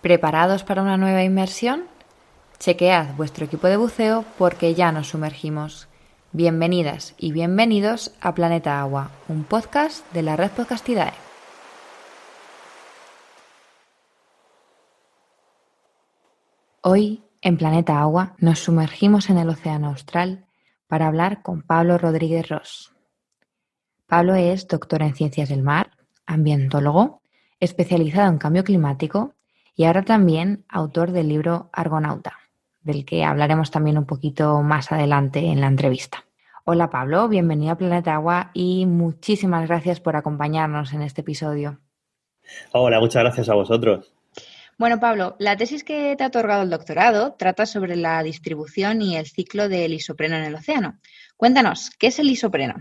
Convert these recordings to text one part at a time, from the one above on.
¿Preparados para una nueva inmersión? Chequead vuestro equipo de buceo porque ya nos sumergimos. Bienvenidas y bienvenidos a Planeta Agua, un podcast de la Red Podcastidae. Hoy, en Planeta Agua, nos sumergimos en el océano austral para hablar con Pablo Rodríguez Ros. Pablo es doctor en Ciencias del Mar, ambientólogo, especializado en cambio climático y ahora también autor del libro Argonauta, del que hablaremos también un poquito más adelante en la entrevista. Hola Pablo, bienvenido a Planeta Agua y muchísimas gracias por acompañarnos en este episodio. Hola, muchas gracias a vosotros. Bueno, Pablo, la tesis que te ha otorgado el doctorado trata sobre la distribución y el ciclo del isopreno en el océano. Cuéntanos, ¿qué es el isopreno?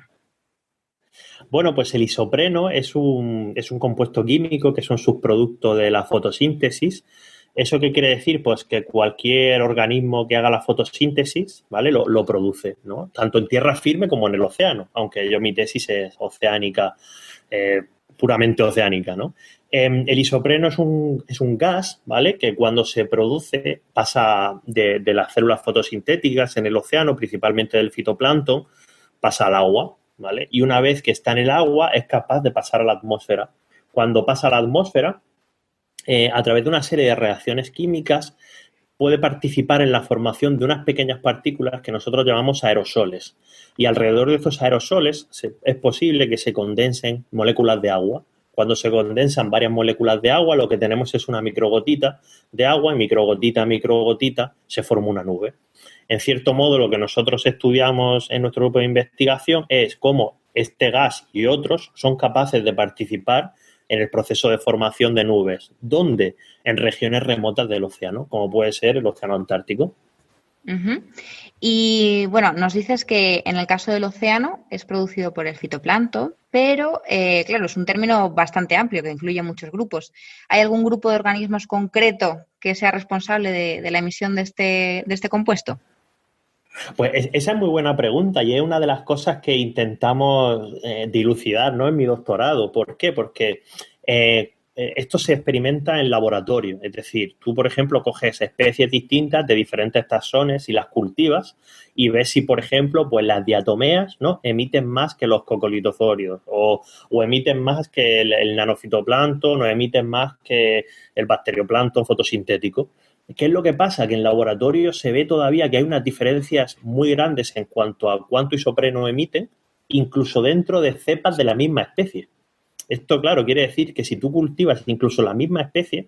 Bueno, pues el isopreno es un compuesto químico que es un subproducto de la fotosíntesis. ¿Eso qué quiere decir? Pues que cualquier organismo que haga la fotosíntesis, ¿vale? Lo produce, ¿no? Tanto en tierra firme como en el océano, aunque mi tesis es oceánica, puramente oceánica, ¿no? El isopreno es un gas, ¿vale? Que cuando se produce pasa de las células fotosintéticas en el océano, principalmente del fitoplancton, pasa al agua, ¿vale? Y una vez que está en el agua es capaz de pasar a la atmósfera. Cuando pasa a la atmósfera, a través de una serie de reacciones químicas, puede participar en la formación de unas pequeñas partículas que nosotros llamamos aerosoles. Y alrededor de estos aerosoles es posible que se condensen moléculas de agua. Cuando se condensan varias moléculas de agua, lo que tenemos es una microgotita de agua y microgotita a microgotita se forma una nube. En cierto modo, lo que nosotros estudiamos en nuestro grupo de investigación es cómo este gas y otros son capaces de participar en el proceso de formación de nubes. ¿Dónde? En regiones remotas del océano, como puede ser el océano Antártico. Uh-huh. Y bueno, nos dices que en el caso del océano es producido por el fitoplancton, pero claro, es un término bastante amplio que incluye muchos grupos. ¿Hay algún grupo de organismos concreto que sea responsable de la emisión de este compuesto? Pues esa es muy buena pregunta y es una de las cosas que intentamos dilucidar, ¿no? En mi doctorado. ¿Por qué? Porque esto se experimenta en laboratorio. Es decir, tú, por ejemplo, coges especies distintas de diferentes taxones y las cultivas y ves si, por ejemplo, pues las diatomeas, ¿no? Emiten más que los coccolitoforios o emiten más que el nanofitoplancton o emiten más que el bacterioplancton fotosintético. ¿Qué es lo que pasa? Que en laboratorio se ve todavía que hay unas diferencias muy grandes en cuanto a cuánto isopreno emiten, incluso dentro de cepas de la misma especie. Esto, claro, quiere decir que si tú cultivas incluso la misma especie,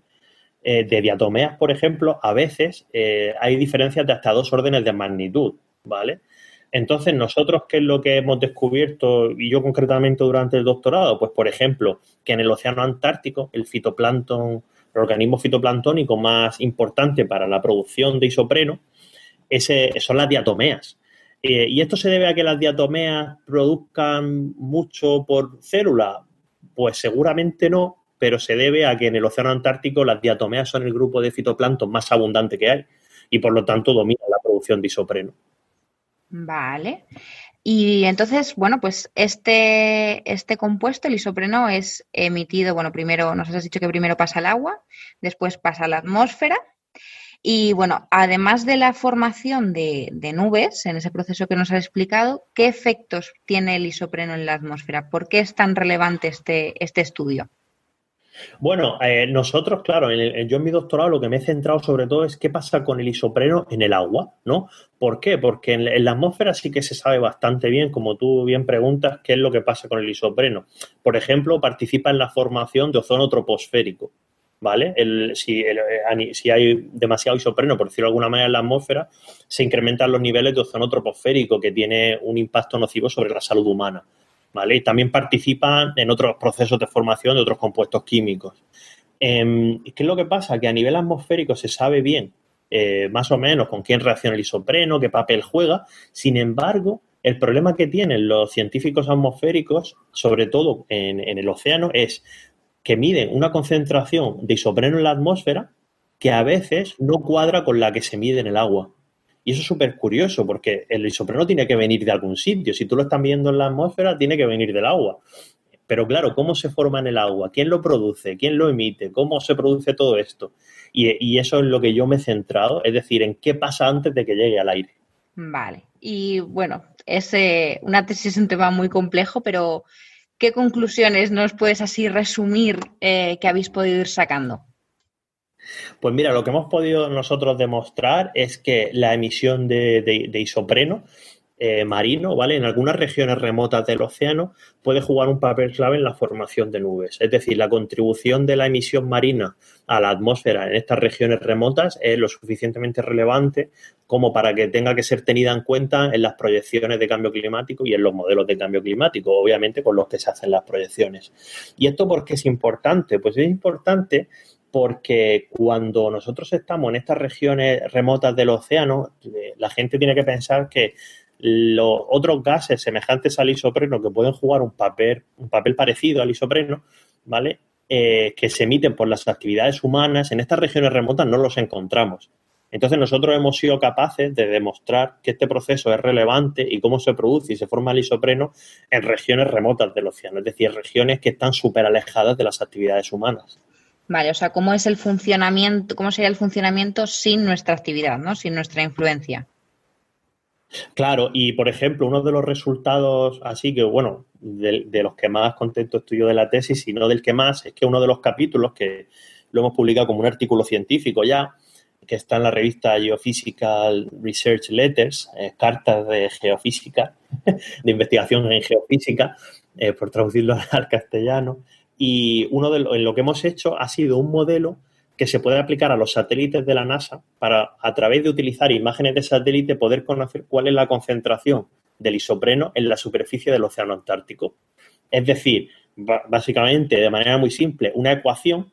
de diatomeas, por ejemplo, a veces hay diferencias de hasta 2 órdenes de magnitud, ¿vale? Entonces, nosotros, ¿qué es lo que hemos descubierto, y yo concretamente durante el doctorado? Pues, por ejemplo, que en el océano Antártico el fitoplancton, el organismo fitoplanctónico más importante para la producción de isopreno son las diatomeas. ¿Y esto se debe a que las diatomeas produzcan mucho por célula? Pues seguramente no, pero se debe a que en el océano Antártico las diatomeas son el grupo de fitoplancton más abundante que hay y por lo tanto dominan la producción de isopreno. Vale. Y entonces, bueno, pues este compuesto, el isopreno, es emitido, bueno, primero, nos has dicho que primero pasa al agua, después pasa a la atmósfera. Y bueno, además de la formación de nubes, en ese proceso que nos has explicado, ¿qué efectos tiene el isopreno en la atmósfera? ¿Por qué es tan relevante este estudio? Bueno, nosotros, claro, yo en mi doctorado lo que me he centrado sobre todo es qué pasa con el isopreno en el agua, ¿no? ¿Por qué? Porque en la atmósfera sí que se sabe bastante bien, como tú bien preguntas, qué es lo que pasa con el isopreno. Por ejemplo, participa en la formación de ozono troposférico, ¿vale? Si hay demasiado isopreno, por decirlo de alguna manera, en la atmósfera, se incrementan los niveles de ozono troposférico, que tiene un impacto nocivo sobre la salud humana. ¿Vale? Y también participan en otros procesos de formación de otros compuestos químicos. ¿Qué es lo que pasa? Que a nivel atmosférico se sabe bien, más o menos, con quién reacciona el isopreno, qué papel juega. Sin embargo, el problema que tienen los científicos atmosféricos, sobre todo en el océano, es que miden una concentración de isopreno en la atmósfera que a veces no cuadra con la que se mide en el agua. Y eso es súper curioso porque el isopreno tiene que venir de algún sitio. Si tú lo estás viendo en la atmósfera, tiene que venir del agua. Pero claro, ¿cómo se forma en el agua? ¿Quién lo produce? ¿Quién lo emite? ¿Cómo se produce todo esto? Y eso es lo que yo me he centrado, es decir, en qué pasa antes de que llegue al aire. Vale. Y bueno, es una tesis es un tema muy complejo, pero ¿qué conclusiones nos puedes así resumir que habéis podido ir sacando? Pues mira, lo que hemos podido nosotros demostrar es que la emisión de isopreno marino, ¿vale? En algunas regiones remotas del océano puede jugar un papel clave en la formación de nubes. Es decir, la contribución de la emisión marina a la atmósfera en estas regiones remotas es lo suficientemente relevante como para que tenga que ser tenida en cuenta en las proyecciones de cambio climático y en los modelos de cambio climático, obviamente con los que se hacen las proyecciones. ¿Y esto por qué es importante? Pues es importante porque cuando nosotros estamos en estas regiones remotas del océano, la gente tiene que pensar que los otros gases semejantes al isopreno que pueden jugar un papel parecido al isopreno, ¿vale? Que se emiten por las actividades humanas, en estas regiones remotas no los encontramos. Entonces nosotros hemos sido capaces de demostrar que este proceso es relevante y cómo se produce y se forma el isopreno en regiones remotas del océano, es decir, regiones que están súper alejadas de las actividades humanas. Vale, o sea, ¿cómo es el funcionamiento, cómo sería el funcionamiento sin nuestra actividad, ¿no? Sin nuestra influencia? Claro, y por ejemplo, uno de los resultados, así que bueno, de los que más contento estoy yo de la tesis, y no del que más, es que uno de los capítulos que lo hemos publicado como un artículo científico ya, que está en la revista Geophysical Research Letters, cartas de geofísica, de investigación en geofísica, por traducirlo al castellano, y en lo que hemos hecho ha sido un modelo que se puede aplicar a los satélites de la NASA para, a través de utilizar imágenes de satélite, poder conocer cuál es la concentración del isopreno en la superficie del océano Antártico. Es decir, básicamente, de manera muy simple, una ecuación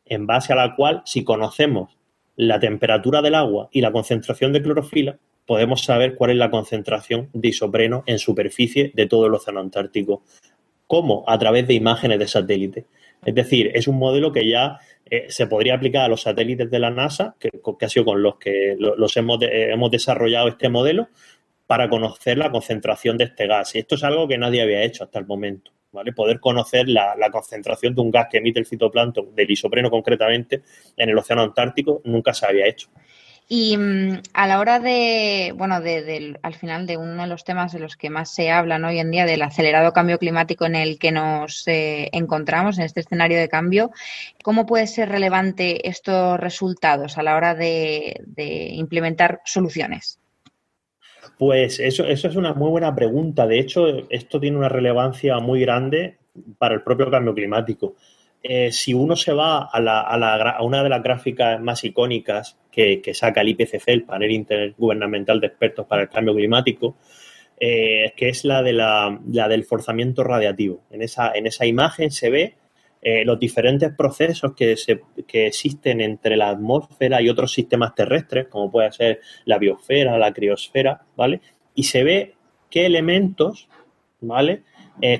en base a la cual, si conocemos la temperatura del agua y la concentración de clorofila, podemos saber cuál es la concentración de isopreno en superficie de todo el océano Antártico. ¿Cómo? A través de imágenes de satélite. Es decir, es un modelo que ya se podría aplicar a los satélites de la NASA, que ha sido con los que hemos desarrollado este modelo, para conocer la concentración de este gas. Y esto es algo que nadie había hecho hasta el momento, ¿vale? Poder conocer la concentración de un gas que emite el fitoplancton, del isopreno concretamente, en el océano Antártico, nunca se había hecho. Y a la hora de, bueno, al final de uno de los temas de los que más se habla, ¿no? Hoy en día, del acelerado cambio climático en el que nos encontramos, en este escenario de cambio, ¿cómo puede ser relevante estos resultados a la hora de implementar soluciones? Pues eso es una muy buena pregunta. De hecho, esto tiene una relevancia muy grande para el propio cambio climático. Si uno se va a una de las gráficas más icónicas que saca el IPCC, el Panel Intergubernamental de Expertos para el Cambio Climático, que es la del forzamiento radiativo. En esa imagen se ve los diferentes procesos que existen entre la atmósfera y otros sistemas terrestres, como puede ser la biosfera, la criosfera, ¿vale? Y se ve qué elementos, ¿vale?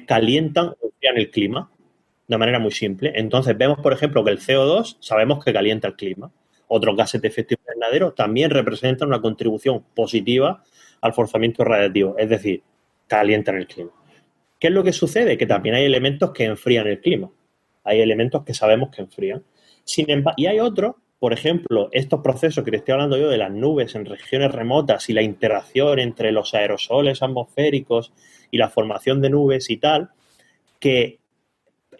Calientan o enfrían el clima de manera muy simple. Entonces vemos, por ejemplo, que el CO2 sabemos que calienta el clima. Otros gases de efecto invernadero también representan una contribución positiva al forzamiento radiativo, es decir, calientan el clima. ¿Qué es lo que sucede? Que también hay elementos que enfrían el clima. Hay elementos que sabemos que enfrían. Y hay otros, por ejemplo, estos procesos que te estoy hablando yo de las nubes en regiones remotas y la interacción entre los aerosoles atmosféricos y la formación de nubes y tal, que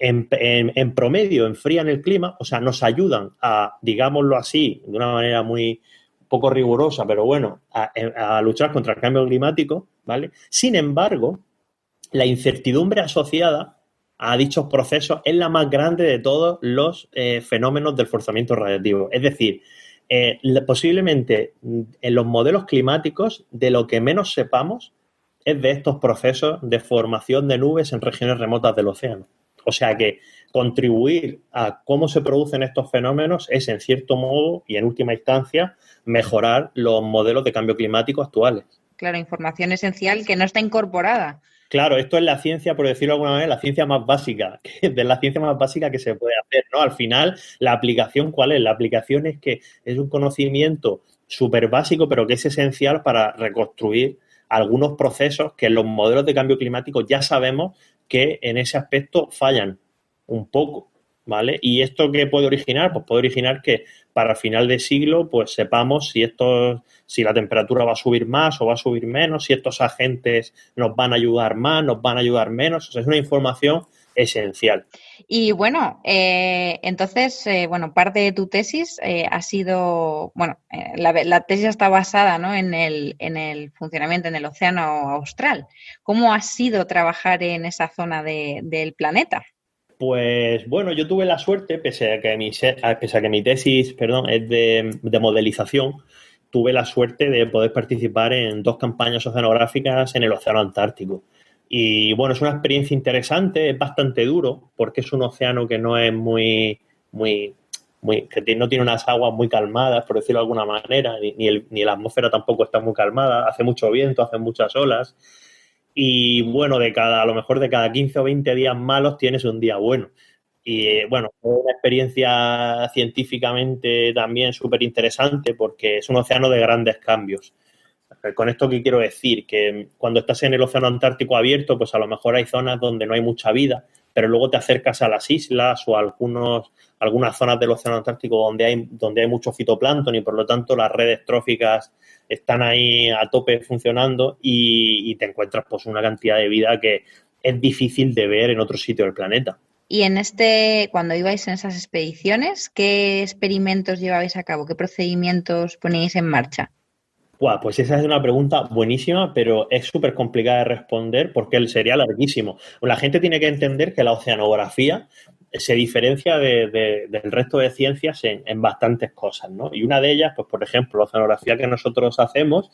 en promedio enfrían el clima, o sea, nos ayudan a, digámoslo así, de una manera muy poco rigurosa, pero bueno, a luchar contra el cambio climático, ¿vale? Sin embargo, la incertidumbre asociada a dichos procesos es la más grande de todos los fenómenos del forzamiento radiativo. Es decir, posiblemente en los modelos climáticos de lo que menos sepamos es de estos procesos de formación de nubes en regiones remotas del océano. O sea que contribuir a cómo se producen estos fenómenos es, en cierto modo, y en última instancia, mejorar los modelos de cambio climático actuales. Claro, información esencial que no está incorporada. Claro, esto es la ciencia, por decirlo de alguna manera, la ciencia más básica, de la ciencia más básica que se puede hacer, ¿no? Al final, la aplicación, ¿cuál es? La aplicación es que es un conocimiento súper básico, pero que es esencial para reconstruir algunos procesos que en los modelos de cambio climático ya sabemos que en ese aspecto fallan un poco, ¿vale? ¿Y esto qué puede originar? Pues puede originar que para final de siglo pues sepamos si la temperatura va a subir más o va a subir menos, si estos agentes nos van a ayudar más, nos van a ayudar menos. O sea, es una información esencial. Y bueno, entonces, bueno, parte de tu tesis ha sido, bueno, la tesis está basada, ¿no? En el funcionamiento en el océano austral. ¿Cómo ha sido trabajar en esa zona del planeta? Pues bueno, yo tuve la suerte, pese a que mi tesis, perdón, es de modelización, tuve la suerte de poder participar en 2 campañas oceanográficas en el Océano Antártico. Y bueno, es una experiencia interesante, es bastante duro, porque es un océano que no es muy, que no tiene unas aguas muy calmadas, por decirlo de alguna manera, ni la atmósfera tampoco está muy calmada, hace mucho viento, hace muchas olas. Y bueno, a lo mejor de cada 15 o 20 días malos tienes un día bueno. Y bueno, fue una experiencia científicamente también súper interesante porque es un océano de grandes cambios. Con esto, ¿qué quiero decir? Que cuando estás en el océano Antártico abierto, pues a lo mejor hay zonas donde no hay mucha vida, pero luego te acercas a las islas o a algunas zonas del océano Antártico donde hay mucho fitoplancton y por lo tanto las redes tróficas están ahí a tope funcionando y te encuentras pues una cantidad de vida que es difícil de ver en otro sitio del planeta. Y cuando ibais en esas expediciones, ¿qué experimentos llevabais a cabo? ¿Qué procedimientos poníais en marcha? Buah, pues esa es una pregunta buenísima, pero es súper complicada de responder porque él sería larguísimo. La gente tiene que entender que la oceanografía se diferencia del resto de ciencias en bastantes cosas, ¿no? Y una de ellas, pues por ejemplo, la oceanografía que nosotros hacemos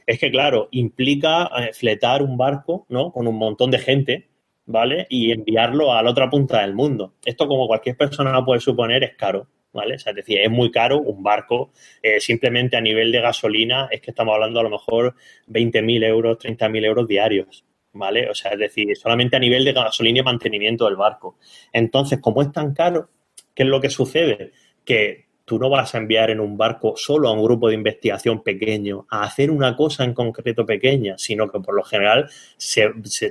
es que, claro, implica fletar un barco, ¿no? Con un montón de gente, ¿vale? Y enviarlo a la otra punta del mundo. Esto, como cualquier persona puede suponer, es caro, ¿vale? O sea, es decir, es muy caro un barco simplemente a nivel de gasolina es que estamos hablando a lo mejor 20.000 euros, 30.000 euros diarios, ¿vale? O sea, es decir, solamente a nivel de gasolina y mantenimiento del barco. Entonces, como es tan caro, ¿qué es lo que sucede? Que tú no vas a enviar en un barco solo a un grupo de investigación pequeño a hacer una cosa en concreto pequeña, sino que por lo general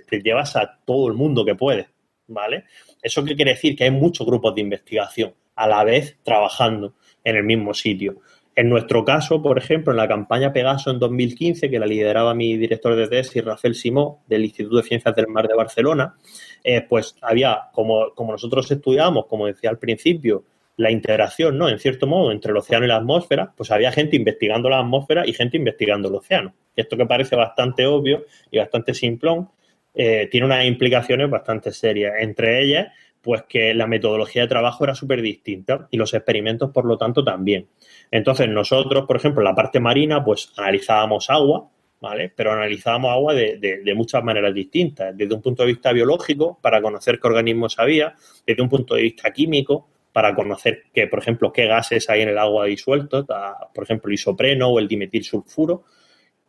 te llevas a todo el mundo que puedes, ¿vale? ¿Eso qué quiere decir? Que hay muchos grupos de investigación a la vez trabajando en el mismo sitio. En nuestro caso, por ejemplo, en la campaña Pegaso en 2015, que la lideraba mi director de tesis, Rafael Simó, del Instituto de Ciencias del Mar de Barcelona, pues había, como nosotros estudiábamos, como decía al principio, la integración, ¿no? En cierto modo, entre el océano y la atmósfera, pues había gente investigando la atmósfera y gente investigando el océano. Y esto que parece bastante obvio y bastante simplón, tiene unas implicaciones bastante serias. Entre ellas, pues que la metodología de trabajo era súper distinta y los experimentos, por lo tanto, también. Entonces, nosotros, por ejemplo, en la parte marina, pues analizábamos agua, ¿vale? Pero analizábamos agua de muchas maneras distintas, desde un punto de vista biológico, para conocer qué organismos había, desde un punto de vista químico, para conocer que, por ejemplo, qué gases hay en el agua disueltos, por ejemplo, el isopreno o el dimetilsulfuro,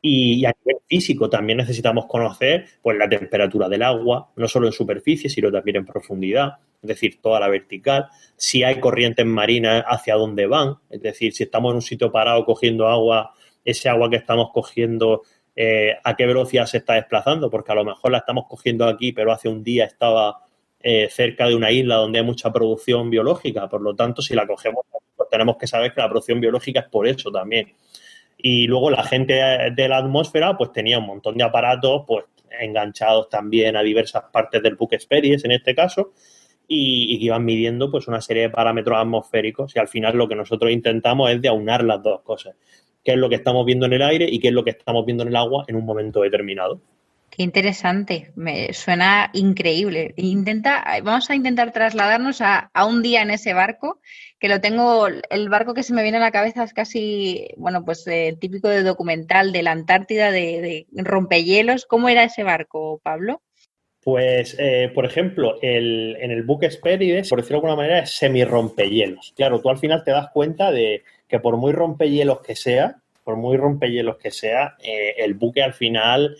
y a nivel físico también necesitamos conocer pues, la temperatura del agua, no solo en superficie, sino también en profundidad, es decir, toda la vertical, si hay corrientes marinas, hacia dónde van, es decir, si estamos en un sitio parado cogiendo agua, ese agua que estamos cogiendo, a qué velocidad se está desplazando, porque a lo mejor la estamos cogiendo aquí, pero hace un día estaba cerca de una isla donde hay mucha producción biológica, por lo tanto, si la cogemos, pues tenemos que saber que la producción biológica es por eso también. Y luego la gente de la atmósfera pues tenía un montón de aparatos pues enganchados también a diversas partes del Book Experience en este caso y que iban midiendo pues una serie de parámetros atmosféricos y al final lo que nosotros intentamos es de aunar las dos cosas. Qué es lo que estamos viendo en el aire y qué es lo que estamos viendo en el agua en un momento determinado. Qué interesante, me suena increíble. Vamos a intentar trasladarnos a un día en ese barco, que lo tengo, el barco que se me viene a la cabeza es casi, bueno, pues típico de documental de la Antártida, de rompehielos. ¿Cómo era ese barco, Pablo? Pues, por ejemplo, en el Book Experience, por decirlo de alguna manera, es semi-rompehielos. Claro, tú al final te das cuenta de que por muy rompehielos que sea, el buque al final,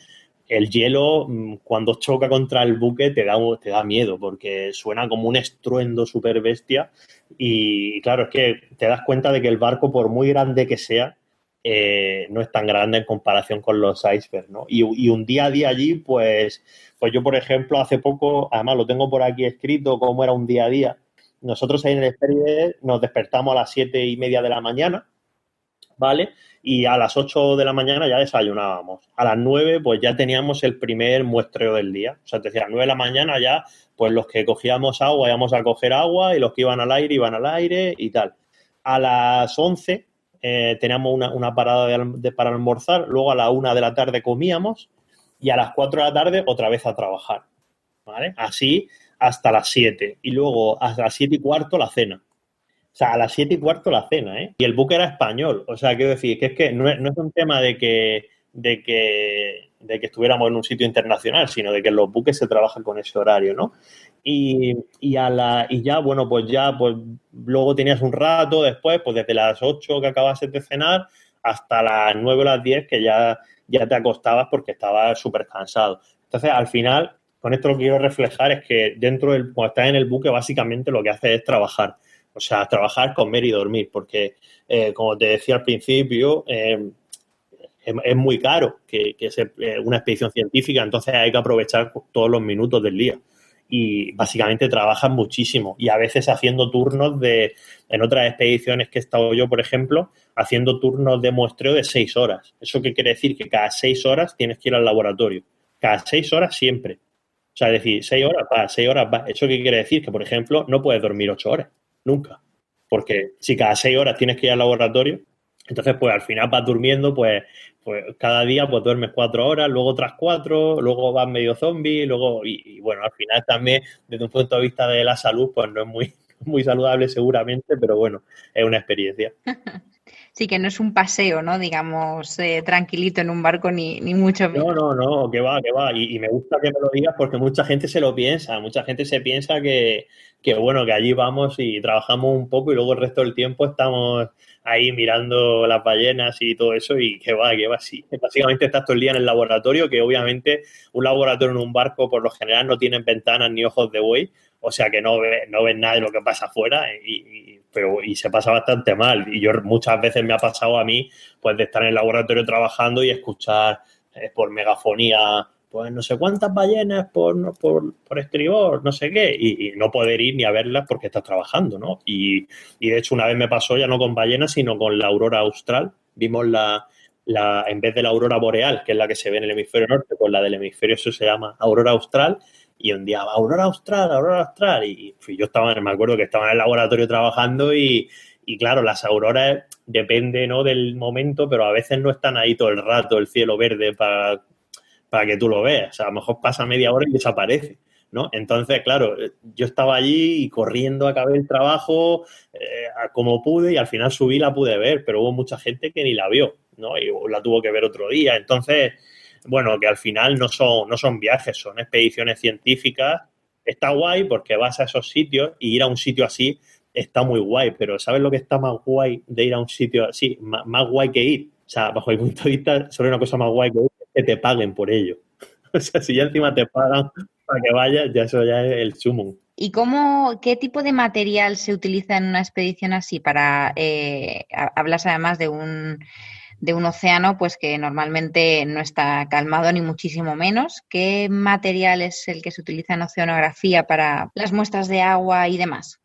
el hielo, cuando choca contra el buque, te da miedo, porque suena como un estruendo súper bestia. Y claro, es que te das cuenta de que el barco, por muy grande que sea, no es tan grande en comparación con los icebergs, ¿no? Y un día a día allí, pues yo, por ejemplo, hace poco, además lo tengo por aquí escrito, cómo era un día a día. Nosotros ahí en el Esperide nos despertamos a las 7:30 de la mañana, ¿vale? Y a las 8 de la mañana ya desayunábamos. A las 9 pues ya teníamos el primer muestreo del día. O sea, te decía, a las 9 de la mañana ya, pues los que cogíamos agua íbamos a coger agua y los que iban al aire iban al aire y tal. A las 11 teníamos una parada para almorzar, luego a la 1 de la tarde comíamos y a las 4 de la tarde otra vez a trabajar, ¿vale? Así hasta las 7 y luego hasta las 7:15 la cena. O sea, a las 7:15 la cena, ¿eh? Y el buque era español. O sea, quiero decir, que es que no es un tema de que estuviéramos en un sitio internacional, sino de que en los buques se trabaja con ese horario, ¿no? Y ya, bueno, pues ya, pues luego tenías un rato después, pues desde las 8 que acabases de cenar hasta las 9 o las 10 que ya te acostabas porque estabas súper cansado. Entonces, al final, con esto lo que quiero reflejar es que cuando estás en el buque, básicamente lo que haces es trabajar. O sea, trabajar, comer y dormir, porque, como te decía al principio, es muy caro que sea una expedición científica, entonces hay que aprovechar todos los minutos del día. Y básicamente trabajan muchísimo y a veces haciendo turnos en otras expediciones que he estado yo, por ejemplo, haciendo turnos de muestreo de 6 horas. ¿Eso qué quiere decir? Que cada 6 horas tienes que ir al laboratorio. Cada 6 horas siempre. O sea, es decir, 6 horas va, 6 horas va. ¿Eso qué quiere decir? Que, por ejemplo, no puedes dormir 8 horas. Nunca. Porque si cada 6 horas tienes que ir al laboratorio, entonces pues al final vas durmiendo, pues cada día pues duermes 4 horas, luego otras 4, luego vas medio zombie, luego, y bueno, al final también desde un punto de vista de la salud, pues no es muy saludable seguramente, pero bueno, es una experiencia. Sí, que no es un paseo, ¿no? Digamos, tranquilito en un barco, ni mucho No, menos. no, no, que va, que va. Y me gusta que me lo digas porque mucha gente se lo piensa. Mucha gente se piensa que, bueno, que allí vamos y trabajamos un poco y luego el resto del tiempo estamos ahí mirando las ballenas y todo eso y que va, sí. Básicamente estás todo el día en el laboratorio, que obviamente un laboratorio en un barco por lo general no tiene ventanas ni ojos de buey, o sea que no ves nada de lo que pasa afuera y se pasa bastante mal. Y yo muchas veces me ha pasado a mí pues de estar en el laboratorio trabajando y escuchar por megafonía, pues no sé cuántas ballenas por estribor, no sé qué, y no poder ir ni a verlas porque estás trabajando, ¿no? Y de hecho una vez me pasó ya no con ballenas, sino con la aurora austral. Vimos en vez de la aurora boreal, que es la que se ve en el hemisferio norte, pues la del hemisferio sur se llama aurora austral, y un día, aurora austral, y yo me acuerdo que estaba en el laboratorio trabajando y claro, las auroras depende, ¿no?, del momento, pero a veces no están ahí todo el rato el cielo verde para que tú lo veas. O sea, a lo mejor pasa media hora y desaparece, ¿no? Entonces, claro, yo estaba allí y corriendo acabé el trabajo como pude y al final subí y la pude ver, pero hubo mucha gente que ni la vio, ¿no? Y la tuvo que ver otro día. Entonces, bueno, que al final no son viajes, son expediciones científicas. Está guay porque vas a esos sitios y ir a un sitio así está muy guay, pero ¿sabes lo que está más guay de ir a un sitio así? Más guay que ir. O sea, bajo mi punto de vista, solo una cosa más guay que ir es que te paguen por ello. O sea, si ya encima te pagan para que vayas, ya eso ya es el sumum. ¿Y qué tipo de material se utiliza en una expedición así para, hablas además de un océano pues que normalmente no está calmado ni muchísimo menos? ¿Qué material es el que se utiliza en oceanografía para las muestras de agua y demás?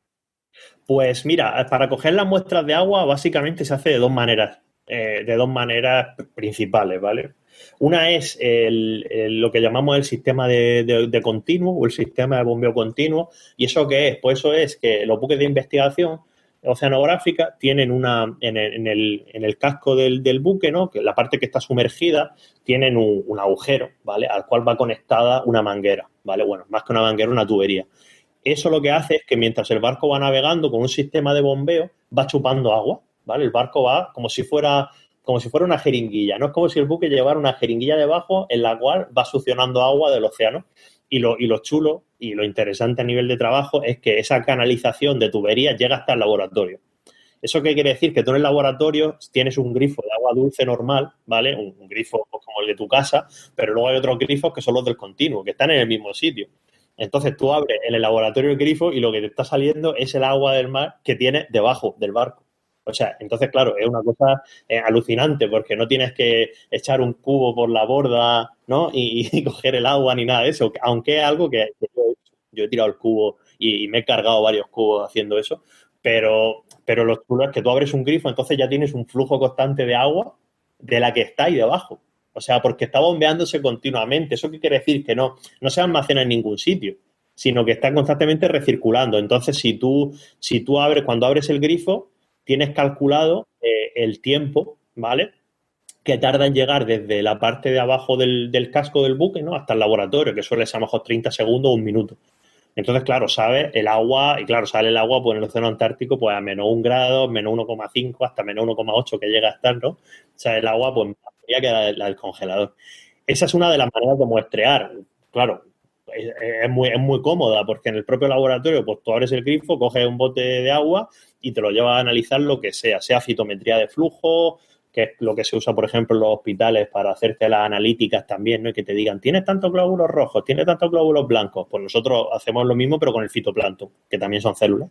Pues mira, para coger las muestras de agua básicamente se hace de dos maneras principales, ¿vale? Una es lo que llamamos el sistema de continuo o el sistema de bombeo continuo. ¿Y eso qué es? Pues eso es que los buques de investigación oceanográfica tienen en el casco del buque, ¿no?, que la parte que está sumergida, tienen un agujero, ¿vale?, al cual va conectada una manguera, ¿vale? Bueno, más que una manguera, una tubería. Eso lo que hace es que mientras el barco va navegando con un sistema de bombeo, va chupando agua, ¿vale? El barco va como si fuera una jeringuilla, no es como si el buque llevara una jeringuilla debajo en la cual va succionando agua del océano. Y lo chulo y lo interesante a nivel de trabajo es que esa canalización de tuberías llega hasta el laboratorio. ¿Eso qué quiere decir? Que tú en el laboratorio tienes un grifo de agua dulce normal, ¿vale? Un grifo como el de tu casa, pero luego hay otros grifos que son los del continuo, que están en el mismo sitio. Entonces tú abres en el laboratorio el grifo y lo que te está saliendo es el agua del mar que tiene debajo del barco. O sea, entonces, claro, es una cosa alucinante porque no tienes que echar un cubo por la borda, ¿no? Y coger el agua ni nada de eso, aunque es algo que yo he tirado el cubo y me he cargado varios cubos haciendo eso, pero lo chulo es que tú abres un grifo, entonces ya tienes un flujo constante de agua de la que está ahí debajo. O sea, porque está bombeándose continuamente. ¿Eso qué quiere decir? Que no se almacena en ningún sitio, sino que está constantemente recirculando. Entonces, si tú abres, cuando abres el grifo, tienes calculado el tiempo, ¿vale? Que tarda en llegar desde la parte de abajo del casco del buque, ¿no? Hasta el laboratorio, que suele ser a lo mejor 30 segundos o un minuto. Entonces, claro, sabes el agua, y claro, sale el agua pues, en el océano Antártico pues a -1 grado, -1,5, hasta -1,8 que llega a estar, ¿no? O sea, el agua pues más fría que la del congelador. Esa es una de las maneras de muestrear. Claro, es muy cómoda porque en el propio laboratorio pues tú abres el grifo, coges un bote de agua y te lo llevas a analizar lo que sea citometría de flujo, que es lo que se usa, por ejemplo, en los hospitales para hacerte las analíticas también, ¿no? Y que te digan, ¿tienes tantos glóbulos rojos? ¿Tienes tantos glóbulos blancos? Pues nosotros hacemos lo mismo, pero con el fitoplancton, que también son células,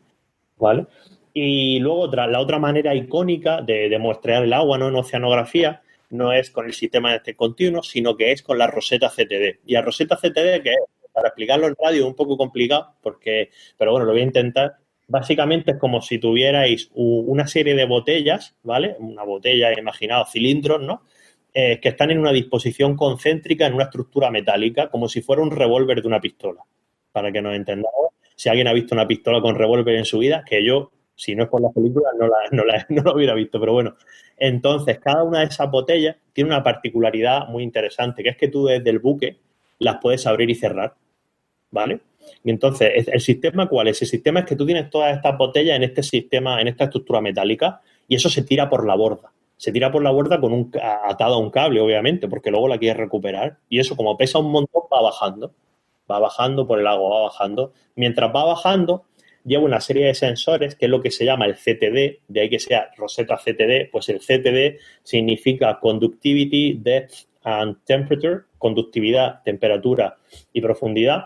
¿vale? Y luego la otra manera icónica de muestrear el agua, ¿no? En oceanografía, no es con el sistema este continuo, sino que es con la roseta CTD. Y la roseta CTD, que es, para explicarlo en radio, es un poco complicado, pero bueno, lo voy a intentar. Básicamente es como si tuvierais una serie de botellas, ¿vale? Una botella, imaginaos, cilindros, ¿no? Que están en una disposición concéntrica en una estructura metálica, como si fuera un revólver de una pistola. Para que nos entendamos, si alguien ha visto una pistola con revólver en su vida, que yo, si no es por las películas, no la hubiera visto, pero bueno. Entonces, cada una de esas botellas tiene una particularidad muy interesante, que es que tú desde el buque las puedes abrir y cerrar, ¿vale? Y entonces, ¿el sistema cuál es? El sistema es que tú tienes todas estas botellas en este sistema, en esta estructura metálica, y eso se tira por la borda. Se tira por la borda atado a un cable, obviamente, porque luego la quieres recuperar. Y eso, como pesa un montón, va bajando por el agua, va bajando. Mientras va bajando, lleva una serie de sensores, que es lo que se llama el CTD, de ahí que sea Rosetta CTD, pues el CTD significa Conductivity, Depth and Temperature, conductividad, temperatura y profundidad.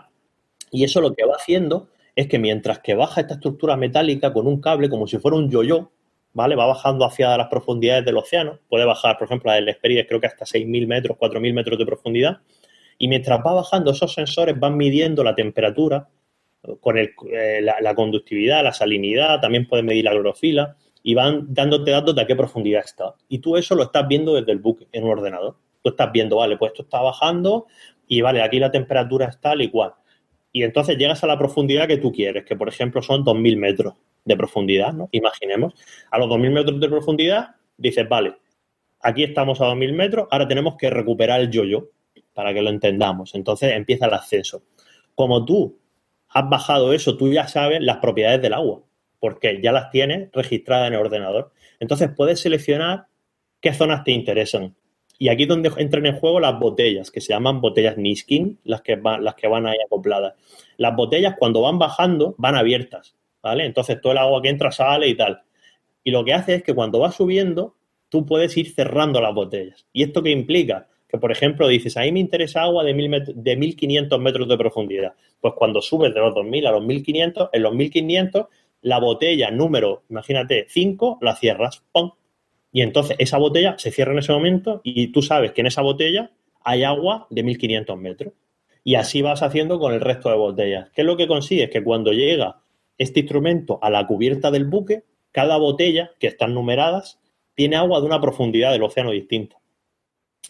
Y eso lo que va haciendo es que mientras que baja esta estructura metálica con un cable como si fuera un yo-yo, ¿vale? Va bajando hacia las profundidades del océano. Puede bajar, por ejemplo, la del Hesperides creo que hasta 6.000 metros, 4.000 metros de profundidad. Y mientras va bajando, esos sensores van midiendo la temperatura, con la conductividad, la salinidad, también pueden medir la clorofila y van dándote datos de a qué profundidad está. Y tú eso lo estás viendo desde el buque en un ordenador. Tú estás viendo, vale, pues esto está bajando y vale, aquí la temperatura es tal y cual. Y entonces llegas a la profundidad que tú quieres, que por ejemplo son 2.000 metros de profundidad, ¿no? Imaginemos. A los 2.000 metros de profundidad dices, vale, aquí estamos a 2.000 metros, ahora tenemos que recuperar el yo-yo para que lo entendamos. Entonces empieza el ascenso. Como tú has bajado eso, tú ya sabes las propiedades del agua, porque ya las tienes registradas en el ordenador. Entonces puedes seleccionar qué zonas te interesan. Y aquí es donde entran en juego las botellas, que se llaman botellas Niskin, las que van ahí acopladas. Las botellas, cuando van bajando, van abiertas, ¿vale? Entonces todo el agua que entra sale y tal. Y lo que hace es que cuando va subiendo, tú puedes ir cerrando las botellas. ¿Y esto qué implica? Que, por ejemplo, dices, a mí me interesa agua de 1.500 metros de profundidad. Pues cuando subes de los 2.000 a los 1.500, en los 1.500, la botella número, imagínate, 5, la cierras, ¡pum! Y entonces esa botella se cierra en ese momento y tú sabes que en esa botella hay agua de 1.500 metros. Y así vas haciendo con el resto de botellas. ¿Qué es lo que consigues? Que cuando llega este instrumento a la cubierta del buque, cada botella, que están numeradas, tiene agua de una profundidad del océano distinta.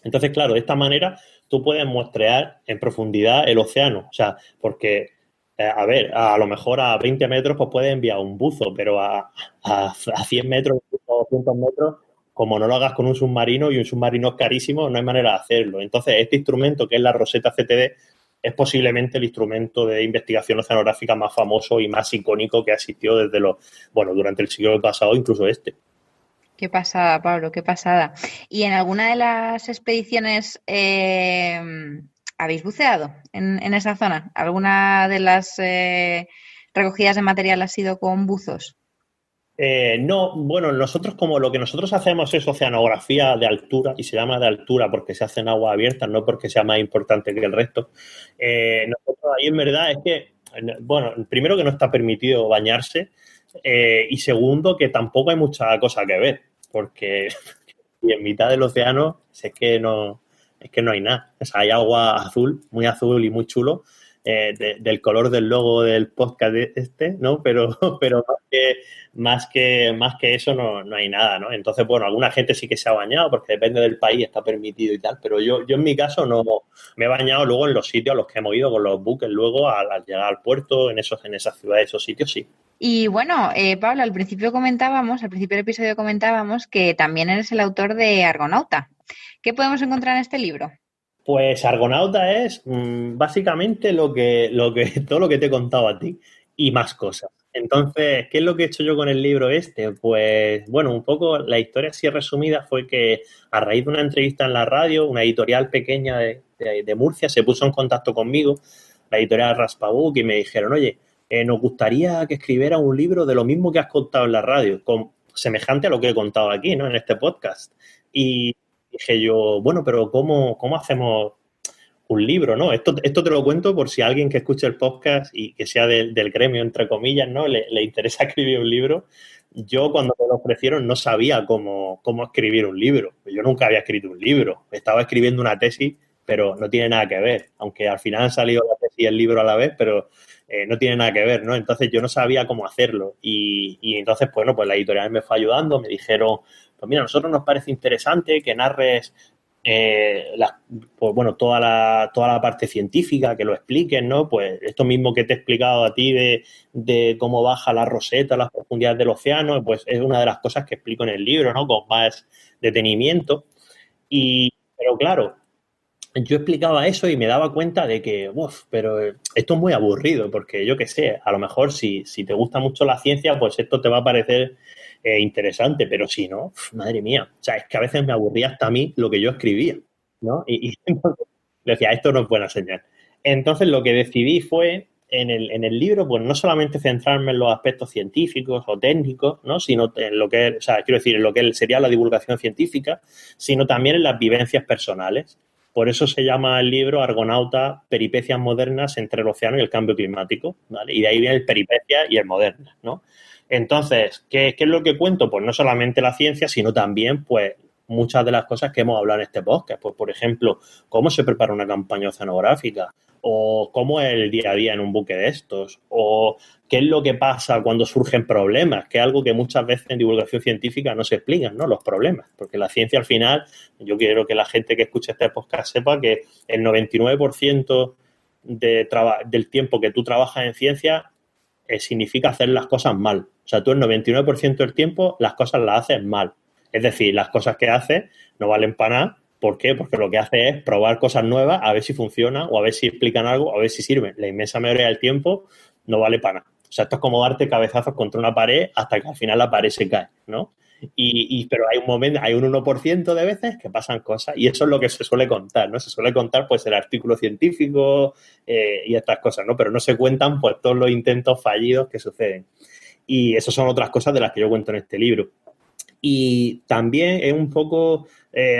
Entonces, claro, de esta manera tú puedes muestrear en profundidad el océano. O sea, porque, a lo mejor a 20 metros pues puedes enviar un buzo, pero a 100 metros o 200 metros, como no lo hagas con un submarino y un submarino es carísimo, no hay manera de hacerlo. Entonces, este instrumento, que es la Rosetta CTD, es posiblemente el instrumento de investigación oceanográfica más famoso y más icónico que ha existido durante el siglo pasado, incluso este. Qué pasada, Pablo, qué pasada. ¿Y en alguna de las expediciones habéis buceado en esa zona? ¿Alguna de las recogidas de material ha sido con buzos? No, bueno, nosotros como lo que nosotros hacemos es oceanografía de altura y se llama de altura porque se hace en agua abierta, no porque sea más importante que el resto. Nosotros ahí en verdad es que, bueno, primero que no está permitido bañarse, Y segundo, que tampoco hay mucha cosa que ver, porque y en mitad del océano es que no hay nada. O sea, hay agua azul, muy azul y muy chulo, del color del logo del podcast ¿no? Pero, pero más que eso no hay nada, ¿no? Entonces, bueno, alguna gente sí que se ha bañado, porque depende del país, está permitido y tal, pero yo en mi caso no me he bañado luego en los sitios a los que hemos ido con los buques, luego al llegar al puerto, en esas ciudades, esos sitios, sí. Y bueno, Pablo, al principio del episodio comentábamos que también eres el autor de Argonauta. ¿Qué podemos encontrar en este libro? Pues Argonauta es básicamente todo lo que te he contado a ti y más cosas. Entonces, ¿qué es lo que he hecho yo con el libro este? Pues, bueno, un poco la historia así resumida fue que a raíz de una entrevista en la radio, una editorial pequeña de Murcia se puso en contacto conmigo, la editorial Raspabook, y me dijeron, oye, nos gustaría que escribiera un libro de lo mismo que has contado en la radio, semejante a lo que he contado aquí, ¿no? En este podcast. Y dije yo, bueno, pero ¿cómo hacemos un libro, ¿no? Esto te lo cuento por si alguien que escuche el podcast y que sea del gremio, entre comillas, ¿no? Le interesa escribir un libro. Yo cuando me lo ofrecieron no sabía cómo escribir un libro. Yo nunca había escrito un libro. Estaba escribiendo una tesis, pero no tiene nada que ver. Aunque al final han salido la tesis y el libro a la vez, pero no tiene nada que ver, ¿no? Entonces yo no sabía cómo hacerlo. Y entonces, bueno, pues la editorial me fue ayudando, me dijeron, pues mira, a nosotros nos parece interesante que narres pues bueno, toda la parte científica, que lo expliquen, ¿no? Pues esto mismo que te he explicado a ti de cómo baja la roseta a las profundidades del océano, pues es una de las cosas que explico en el libro, ¿no? Con más detenimiento. Pero claro, yo explicaba eso y me daba cuenta de que, pero esto es muy aburrido, porque yo qué sé, a lo mejor si te gusta mucho la ciencia, pues esto te va a parecer interesante, pero si no, madre mía, o sea, es que a veces me aburría hasta a mí lo que yo escribía, ¿no? Y entonces decía, esto no es buena señal. Entonces lo que decidí fue, en el libro, pues no solamente centrarme en los aspectos científicos o técnicos, ¿no? Sino en lo que, o sea, quiero decir, en lo que sería la divulgación científica, sino también en las vivencias personales. Por eso se llama el libro Argonauta, peripecias modernas entre el océano y el cambio climático, ¿vale? Y de ahí viene el peripecias y el modernas, ¿no? Entonces, ¿qué es lo que cuento? Pues no solamente la ciencia, sino también, pues, muchas de las cosas que hemos hablado en este podcast. Pues, por ejemplo, cómo se prepara una campaña oceanográfica, o cómo es el día a día en un buque de estos, o qué es lo que pasa cuando surgen problemas, que es algo que muchas veces en divulgación científica no se explican, ¿no? Los problemas, porque la ciencia al final, yo quiero que la gente que escuche este podcast sepa que el 99% del tiempo que tú trabajas en ciencia significa hacer las cosas mal. O sea, tú el 99% del tiempo las cosas las haces mal. Es decir, las cosas que haces no valen para nada. ¿Por qué? Porque lo que hace es probar cosas nuevas, a ver si funcionan o a ver si explican algo, a ver si sirven. La inmensa mayoría del tiempo no vale para nada. O sea, esto es como darte cabezazos contra una pared hasta que al final la pared se cae, ¿no? Pero hay un momento, hay un 1% de veces que pasan cosas y eso es lo que se suele contar, ¿no? Se suele contar pues el artículo científico y estas cosas, ¿no? Pero no se cuentan pues todos los intentos fallidos que suceden. Y eso son otras cosas de las que yo cuento en este libro. Y también es un poco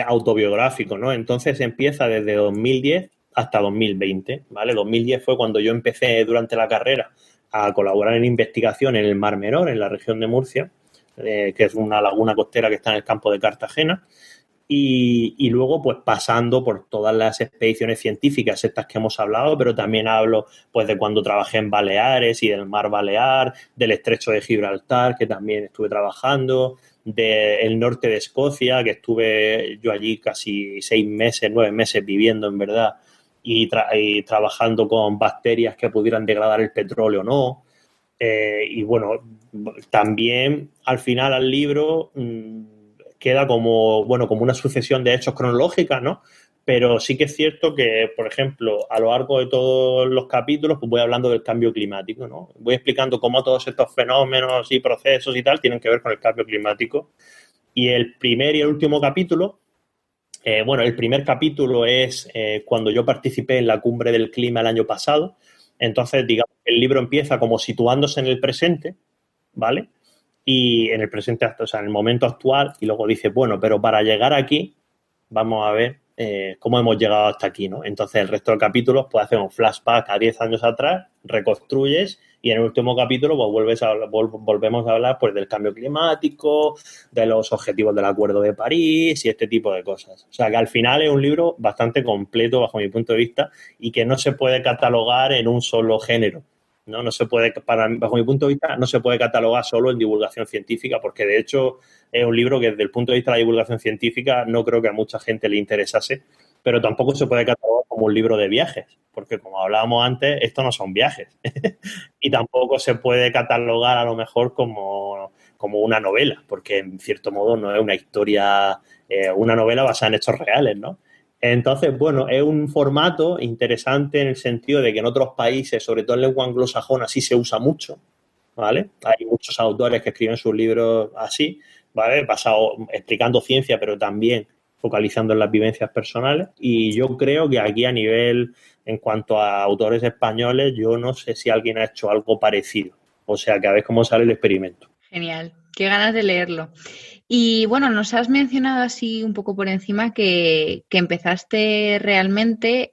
autobiográfico, ¿no? Entonces empieza desde 2010 hasta 2020, ¿vale? 2010 fue cuando yo empecé durante la carrera a colaborar en investigación en el Mar Menor, en la región de Murcia, que es una laguna costera que está en el campo de Cartagena. Y luego, pues, pasando por todas las expediciones científicas, estas que hemos hablado, pero también hablo, pues, de cuando trabajé en Baleares y del Mar Balear, del Estrecho de Gibraltar, que también estuve trabajando, del norte de Escocia, que estuve yo allí casi 6 meses, 9 meses viviendo, en verdad, y trabajando con bacterias que pudieran degradar el petróleo o no. Y bueno, también al final al libro queda como, bueno, como una sucesión de hechos cronológicas, ¿no? Pero sí que es cierto que, por ejemplo, a lo largo de todos los capítulos, pues voy hablando del cambio climático, ¿no? Voy explicando cómo todos estos fenómenos y procesos y tal tienen que ver con el cambio climático. Y el primer y el último capítulo, bueno, el primer capítulo es cuando yo participé en la Cumbre del Clima el año pasado. Entonces, digamos, el libro empieza como situándose en el presente, ¿vale? Y en el presente, o sea, en el momento actual, y luego dice, bueno, pero para llegar aquí, vamos a ver cómo hemos llegado hasta aquí, ¿no? Entonces, el resto del capítulo, pues hacer un flashback a 10 años atrás, reconstruyes Y en el último capítulo pues volvemos a hablar pues del cambio climático, de los objetivos del Acuerdo de París y este tipo de cosas. O sea que al final es un libro bastante completo bajo mi punto de vista y que no se puede catalogar en un solo género. No se puede, bajo mi punto de vista, no se puede catalogar solo en divulgación científica, porque de hecho es un libro que desde el punto de vista de la divulgación científica no creo que a mucha gente le interesase, pero tampoco se puede catalogar como un libro de viajes, porque como hablábamos antes, esto no son viajes. Y tampoco se puede catalogar a lo mejor como una novela, porque en cierto modo no es una historia, una novela basada en hechos reales, ¿no? Entonces, bueno, es un formato interesante en el sentido de que en otros países, sobre todo en lengua anglosajona, sí se usa mucho, ¿vale? Hay muchos autores que escriben sus libros así, ¿vale? Explicando ciencia, pero también focalizando en las vivencias personales. Y yo creo que aquí a nivel, en cuanto a autores españoles, yo no sé si alguien ha hecho algo parecido. O sea, que a ver cómo sale el experimento. Genial, qué ganas de leerlo. Y bueno, nos has mencionado así un poco por encima que empezaste realmente,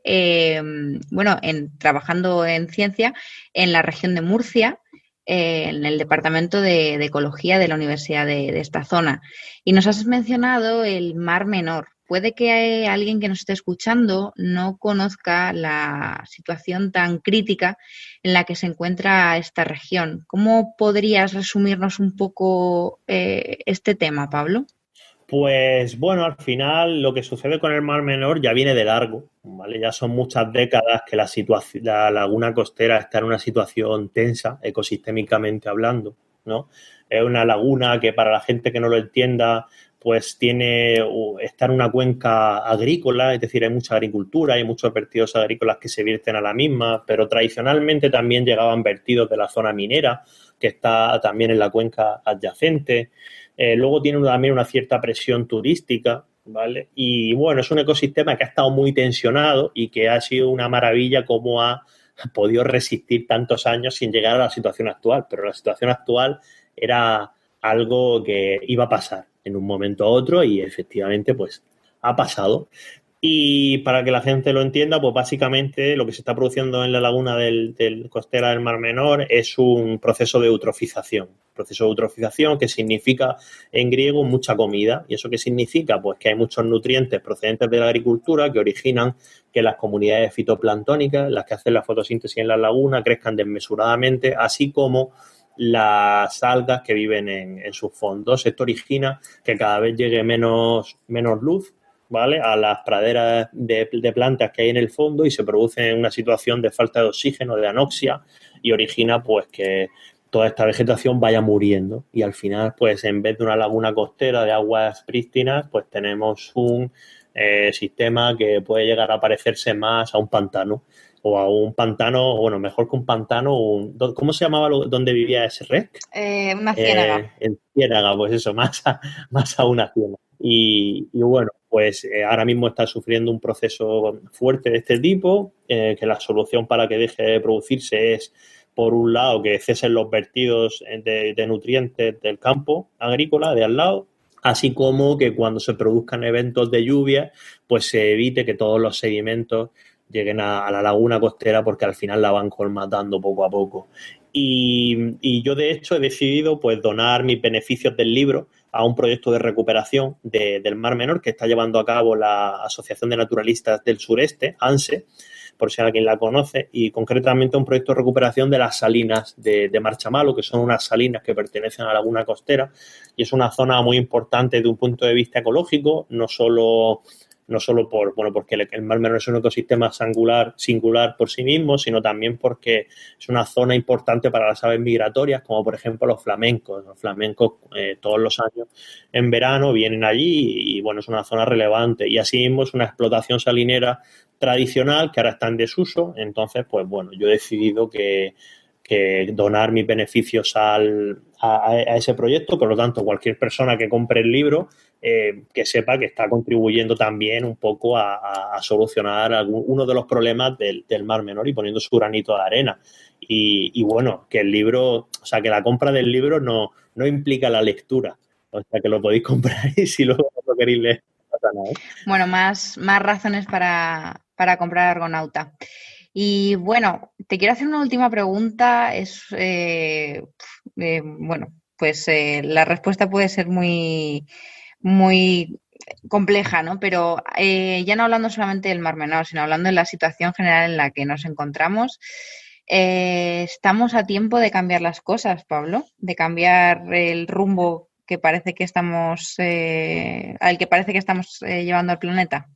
trabajando en ciencia en la región de Murcia, en el Departamento de Ecología de la Universidad de esta zona. Y nos has mencionado el Mar Menor. Puede que alguien que nos esté escuchando no conozca la situación tan crítica en la que se encuentra esta región. ¿Cómo podrías resumirnos un poco este tema, Pablo? Pues bueno, al final lo que sucede con el Mar Menor ya viene de largo, ¿vale? Ya son muchas décadas que la laguna costera está en una situación tensa, ecosistémicamente hablando, ¿no? Es una laguna que para la gente que no lo entienda, pues está en una cuenca agrícola, es decir, hay mucha agricultura, hay muchos vertidos agrícolas que se vierten a la misma, pero tradicionalmente también llegaban vertidos de la zona minera, que está también en la cuenca adyacente. Luego tiene también una cierta presión turística, ¿vale? Y bueno, es un ecosistema que ha estado muy tensionado y que ha sido una maravilla cómo ha podido resistir tantos años sin llegar a la situación actual. Pero la situación actual era algo que iba a pasar en un momento u otro y efectivamente pues ha pasado. Y para que la gente lo entienda, pues básicamente lo que se está produciendo en la laguna del costera del Mar Menor es un proceso de eutrofización. Proceso de eutrofización que significa en griego mucha comida. ¿Y eso qué significa? Pues que hay muchos nutrientes procedentes de la agricultura que originan que las comunidades fitoplanctónicas, las que hacen la fotosíntesis en la laguna, crezcan desmesuradamente, así como las algas que viven en sus fondos. Esto origina que cada vez llegue menos luz, ¿vale?, a las praderas de plantas que hay en el fondo y se produce una situación de falta de oxígeno, de anoxia, y origina pues que toda esta vegetación vaya muriendo y al final pues en vez de una laguna costera de aguas prístinas pues tenemos un sistema que puede llegar a parecerse más a un pantano o a un pantano, bueno, mejor que un pantano, ¿cómo se llamaba donde vivía ese rec? Una ciénaga. En ciénaga, pues eso, más a una ciénaga. Y bueno, pues ahora mismo está sufriendo un proceso fuerte de este tipo, que la solución para que deje de producirse es, por un lado, que cesen los vertidos de nutrientes del campo agrícola de al lado, así como que cuando se produzcan eventos de lluvia, pues se evite que todos los sedimentos lleguen a la laguna costera porque al final la van colmatando poco a poco. Y yo, de hecho, he decidido pues donar mis beneficios del libro a un proyecto de recuperación del Mar Menor que está llevando a cabo la Asociación de Naturalistas del Sureste, ANSE, por si alguien la conoce, y concretamente un proyecto de recuperación de las salinas de Marchamalo, que son unas salinas que pertenecen a la laguna costera, y es una zona muy importante de un punto de vista ecológico, no solo porque el Mar Menor es un ecosistema singular por sí mismo, sino también porque es una zona importante para las aves migratorias, como por ejemplo los flamencos. Los flamencos todos los años en verano vienen allí y bueno, es una zona relevante. Y asimismo es una explotación salinera tradicional que ahora está en desuso. Entonces, pues bueno, yo he decidido que donar mis beneficios a ese proyecto. Por lo tanto, cualquier persona que compre el libro, que sepa que está contribuyendo también un poco a solucionar uno de los problemas del Mar Menor y poniendo su granito de arena. Y bueno, que el libro, o sea, que la compra del libro no implica la lectura. O sea, que lo podéis comprar y si luego no lo queréis leer, no pasa nada. Bueno, más razones para comprar Argonauta. Y bueno, te quiero hacer una última pregunta. Bueno, pues la respuesta puede ser muy compleja, ¿no? Pero ya no hablando solamente del Mar Menor, sino hablando de la situación general en la que nos encontramos, estamos a tiempo de cambiar las cosas, Pablo, de cambiar el rumbo que parece que al que parece que estamos llevando al planeta.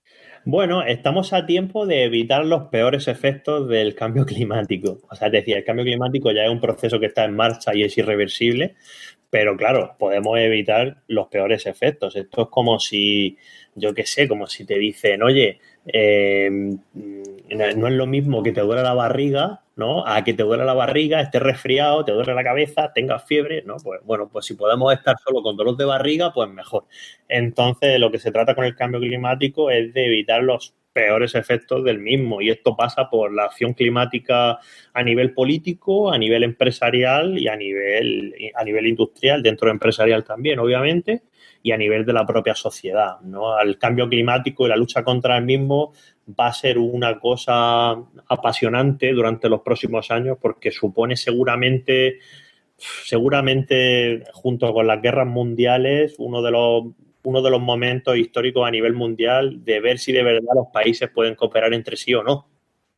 Bueno, estamos a tiempo de evitar los peores efectos del cambio climático. O sea, es decir, el cambio climático ya es un proceso que está en marcha y es irreversible, pero claro, podemos evitar los peores efectos. Esto es como si, yo qué sé, como si te dicen, oye, no es lo mismo que te duele la barriga, ¿no? A que te duele la barriga, estés resfriado, te duele la cabeza, tengas fiebre, ¿no? Pues bueno, pues si podemos estar solo con dolor de barriga, pues mejor. Entonces, lo que se trata con el cambio climático es de evitar los peores efectos del mismo. Y esto pasa por la acción climática a nivel político, a nivel empresarial y a nivel industrial, dentro de empresarial también, obviamente, y a nivel de la propia sociedad, ¿no? El cambio climático y la lucha contra el mismo va a ser una cosa apasionante durante los próximos años porque supone seguramente junto con las guerras mundiales uno de los momentos históricos a nivel mundial de ver si de verdad los países pueden cooperar entre sí o no.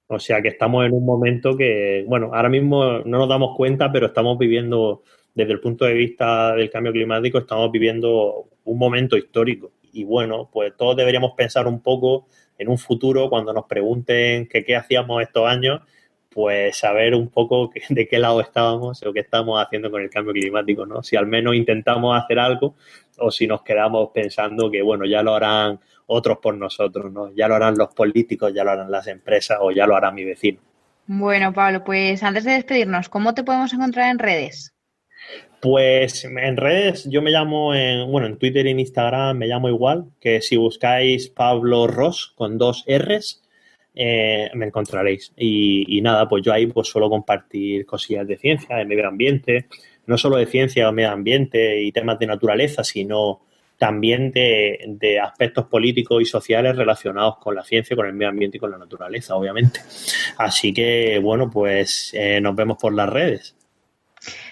O sea que estamos en un momento que, bueno, ahora mismo no nos damos cuenta, pero estamos viviendo, desde el punto de vista del cambio climático, estamos viviendo un momento histórico. Y bueno, pues todos deberíamos pensar un poco en un futuro, cuando nos pregunten qué hacíamos estos años, pues saber un poco de qué lado estábamos o qué estamos haciendo con el cambio climático, ¿no? Si al menos intentamos hacer algo o si nos quedamos pensando que, bueno, ya lo harán otros por nosotros, ¿no? Ya lo harán los políticos, ya lo harán las empresas o ya lo hará mi vecino. Bueno, Pablo, pues antes de despedirnos, ¿cómo te podemos encontrar en redes? Pues en redes yo me llamo, en Twitter y en Instagram me llamo igual, que si buscáis Pablo Ros con 2 R's, me encontraréis. Y nada, pues yo ahí pues suelo compartir cosillas de ciencia, de medio ambiente, no solo de ciencia o medio ambiente y temas de naturaleza, sino también de aspectos políticos y sociales relacionados con la ciencia, con el medio ambiente y con la naturaleza, obviamente. Así que, bueno, pues nos vemos por las redes.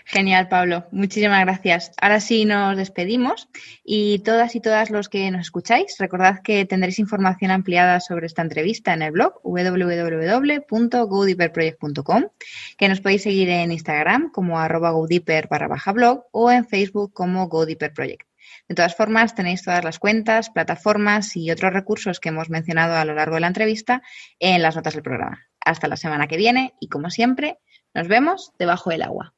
Genial, Pablo. Muchísimas gracias. Ahora sí nos despedimos y todas los que nos escucháis, recordad que tendréis información ampliada sobre esta entrevista en el blog www.godeeperproject.com, que nos podéis seguir en Instagram como @godeeper_blog o en Facebook como godeeperproject. De todas formas, tenéis todas las cuentas, plataformas y otros recursos que hemos mencionado a lo largo de la entrevista en las notas del programa. Hasta la semana que viene y, como siempre, nos vemos debajo del agua.